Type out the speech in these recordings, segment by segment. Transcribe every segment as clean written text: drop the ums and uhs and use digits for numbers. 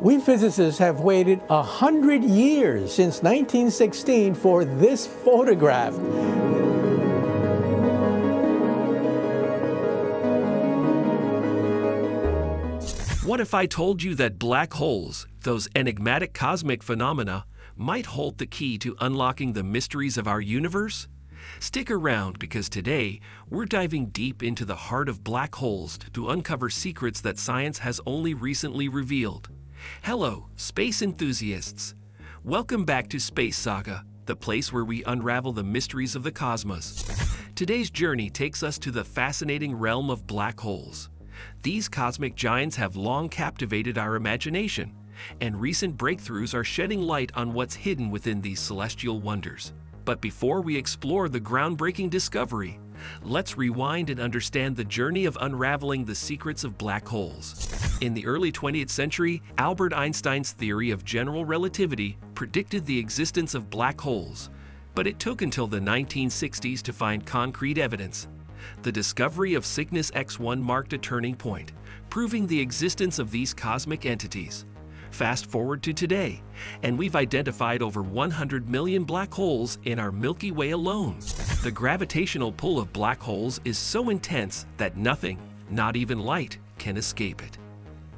We physicists have waited 100 years since 1916 for this photograph. What if I told you that black holes, those enigmatic cosmic phenomena, might hold the key to unlocking the mysteries of our universe? Stick around, because today we're diving deep into the heart of black holes to uncover secrets that science has only recently revealed. Hello, space enthusiasts! Welcome back to Space Saga, the place where we unravel the mysteries of the cosmos. Today's journey takes us to the fascinating realm of black holes. These cosmic giants have long captivated our imagination, and recent breakthroughs are shedding light on what's hidden within these celestial wonders. But before we explore the groundbreaking discovery, let's rewind and understand the journey of unraveling the secrets of black holes. In the early 20th century, Albert Einstein's theory of general relativity predicted the existence of black holes, but it took until the 1960s to find concrete evidence. The discovery of Cygnus X1 marked a turning point, proving the existence of these cosmic entities. Fast forward to today, and we've identified over 100 million black holes in our Milky Way alone. The gravitational pull of black holes is so intense that nothing, not even light, can escape it.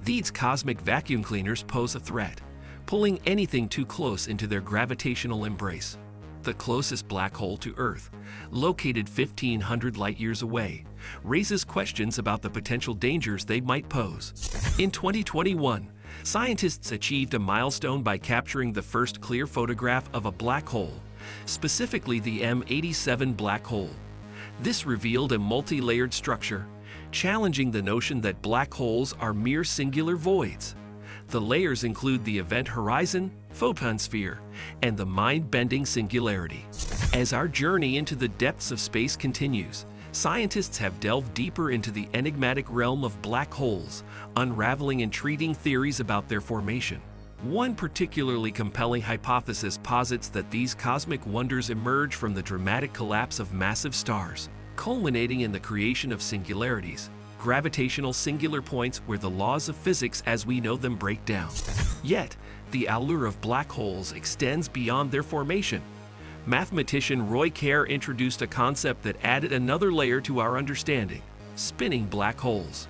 These cosmic vacuum cleaners pose a threat, pulling anything too close into their gravitational embrace. The closest black hole to Earth, located 1,500 light-years away, raises questions about the potential dangers they might pose. In 2021, scientists achieved a milestone by capturing the first clear photograph of a black hole, specifically the M87 black hole. This revealed a multi-layered structure, challenging the notion that black holes are mere singular voids. The layers include the event horizon, photon sphere, and the mind-bending singularity. As our journey into the depths of space continues, scientists have delved deeper into the enigmatic realm of black holes, unraveling intriguing theories about their formation. One particularly compelling hypothesis posits that these cosmic wonders emerge from the dramatic collapse of massive stars, culminating in the creation of singularities, gravitational singular points where the laws of physics as we know them break down. Yet, the allure of black holes extends beyond their formation. Mathematician Roy Kerr introduced a concept that added another layer to our understanding: spinning black holes.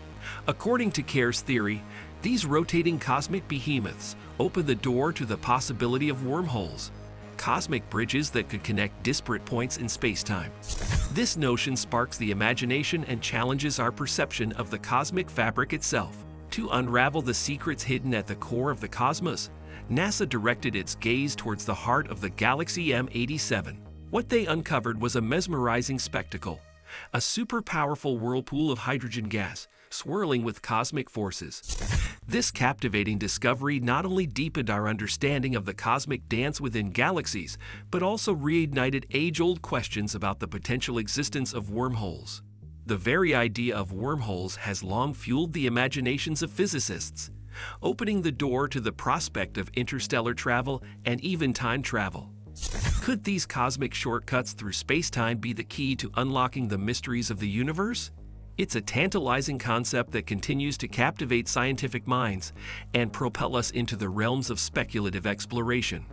According to Kerr's theory, these rotating cosmic behemoths open the door to the possibility of wormholes, cosmic bridges that could connect disparate points in space-time. This notion sparks the imagination and challenges our perception of the cosmic fabric itself. To unravel the secrets hidden at the core of the cosmos, NASA directed its gaze towards the heart of the galaxy M87. What they uncovered was a mesmerizing spectacle, a super-powerful whirlpool of hydrogen gas swirling with cosmic forces. This captivating discovery not only deepened our understanding of the cosmic dance within galaxies, but also reignited age-old questions about the potential existence of wormholes. The very idea of wormholes has long fueled the imaginations of physicists, opening the door to the prospect of interstellar travel and even time travel. Could these cosmic shortcuts through space-time be the key to unlocking the mysteries of the universe? It's a tantalizing concept that continues to captivate scientific minds and propel us into the realms of speculative exploration.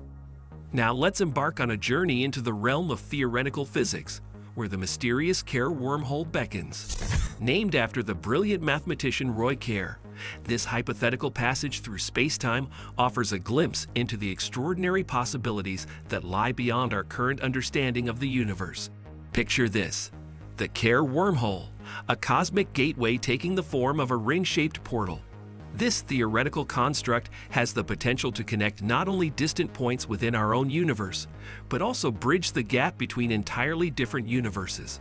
Now let's embark on a journey into the realm of theoretical physics, where the mysterious Kerr wormhole beckons. Named after the brilliant mathematician Roy Kerr, this hypothetical passage through space-time offers a glimpse into the extraordinary possibilities that lie beyond our current understanding of the universe. Picture this: the Kerr wormhole, a cosmic gateway taking the form of a ring-shaped portal. This theoretical construct has the potential to connect not only distant points within our own universe, but also bridge the gap between entirely different universes.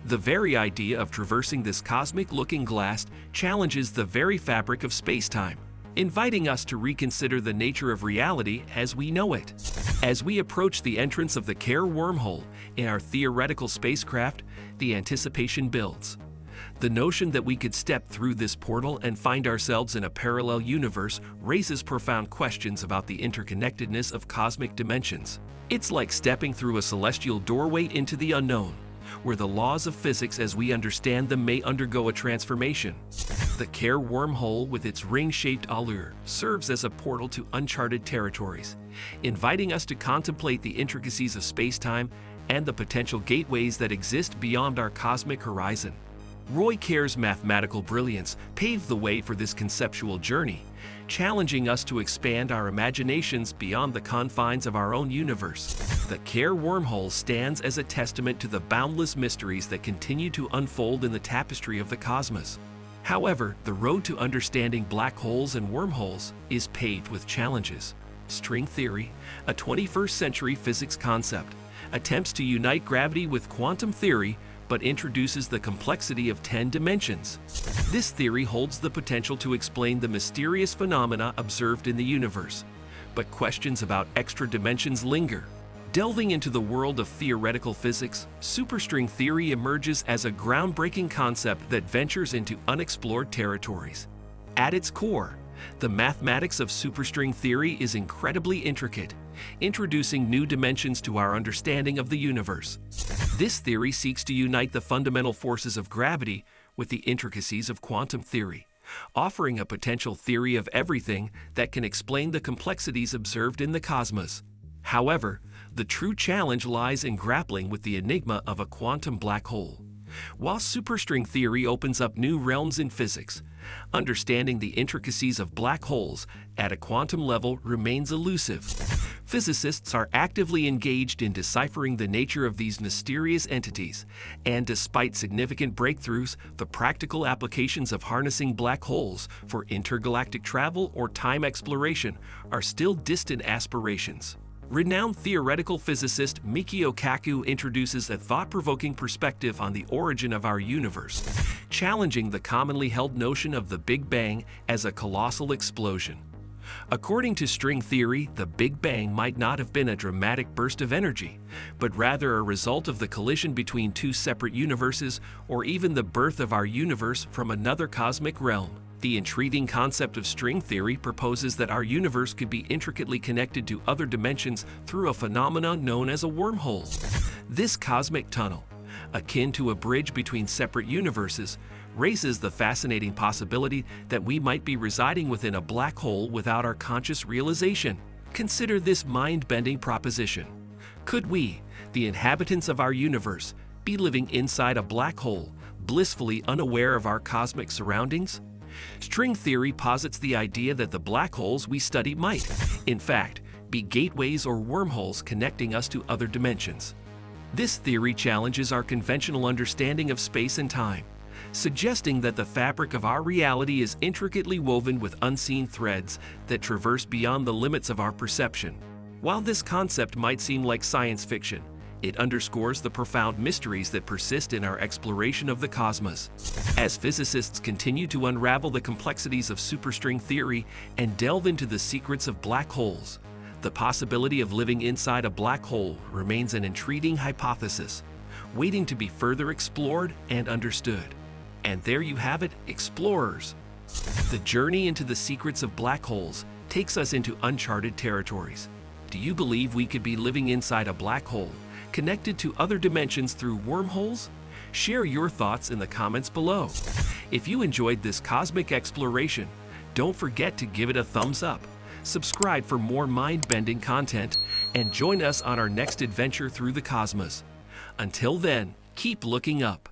The very idea of traversing this cosmic looking glass challenges the very fabric of space-time, inviting us to reconsider the nature of reality as we know it. As we approach the entrance of the Kerr wormhole in our theoretical spacecraft, the anticipation builds. The notion that we could step through this portal and find ourselves in a parallel universe raises profound questions about the interconnectedness of cosmic dimensions. It's like stepping through a celestial doorway into the unknown, where the laws of physics as we understand them may undergo a transformation. The Care wormhole, with its ring-shaped allure, serves as a portal to uncharted territories, inviting us to contemplate the intricacies of space-time and the potential gateways that exist beyond our cosmic horizon. Roy Care's mathematical brilliance paved the way for this conceptual journey, challenging us to expand our imaginations beyond the confines of our own universe. The Care wormhole stands as a testament to the boundless mysteries that continue to unfold in the tapestry of the cosmos. However, the road to understanding black holes and wormholes is paved with challenges. String theory, a 21st century physics concept, attempts to unite gravity with quantum theory, but introduces the complexity of 10 dimensions. This theory holds the potential to explain the mysterious phenomena observed in the universe, but questions about extra dimensions linger. Delving into the world of theoretical physics, superstring theory emerges as a groundbreaking concept that ventures into unexplored territories. At its core, the mathematics of superstring theory is incredibly intricate, introducing new dimensions to our understanding of the universe. This theory seeks to unite the fundamental forces of gravity with the intricacies of quantum theory, offering a potential theory of everything that can explain the complexities observed in the cosmos. However, the true challenge lies in grappling with the enigma of a quantum black hole. While superstring theory opens up new realms in physics, understanding the intricacies of black holes at a quantum level remains elusive. Physicists are actively engaged in deciphering the nature of these mysterious entities, and despite significant breakthroughs, the practical applications of harnessing black holes for intergalactic travel or time exploration are still distant aspirations. Renowned theoretical physicist Michio Kaku introduces a thought-provoking perspective on the origin of our universe, challenging the commonly held notion of the Big Bang as a colossal explosion. According to string theory, the Big Bang might not have been a dramatic burst of energy, but rather a result of the collision between two separate universes, or even the birth of our universe from another cosmic realm. The intriguing concept of string theory proposes that our universe could be intricately connected to other dimensions through a phenomenon known as a wormhole. This cosmic tunnel, akin to a bridge between separate universes, raises the fascinating possibility that we might be residing within a black hole without our conscious realization. Consider this mind-bending proposition. Could we, the inhabitants of our universe, be living inside a black hole, blissfully unaware of our cosmic surroundings? String theory posits the idea that the black holes we study might, in fact, be gateways or wormholes connecting us to other dimensions. This theory challenges our conventional understanding of space and time, suggesting that the fabric of our reality is intricately woven with unseen threads that traverse beyond the limits of our perception. While this concept might seem like science fiction, it underscores the profound mysteries that persist in our exploration of the cosmos. As physicists continue to unravel the complexities of superstring theory and delve into the secrets of black holes, the possibility of living inside a black hole remains an intriguing hypothesis, waiting to be further explored and understood. And there you have it, explorers. The journey into the secrets of black holes takes us into uncharted territories. Do you believe we could be living inside a black hole, connected to other dimensions through wormholes? Share your thoughts in the comments below. If you enjoyed this cosmic exploration, don't forget to give it a thumbs up, subscribe for more mind-bending content, and join us on our next adventure through the cosmos. Until then, keep looking up.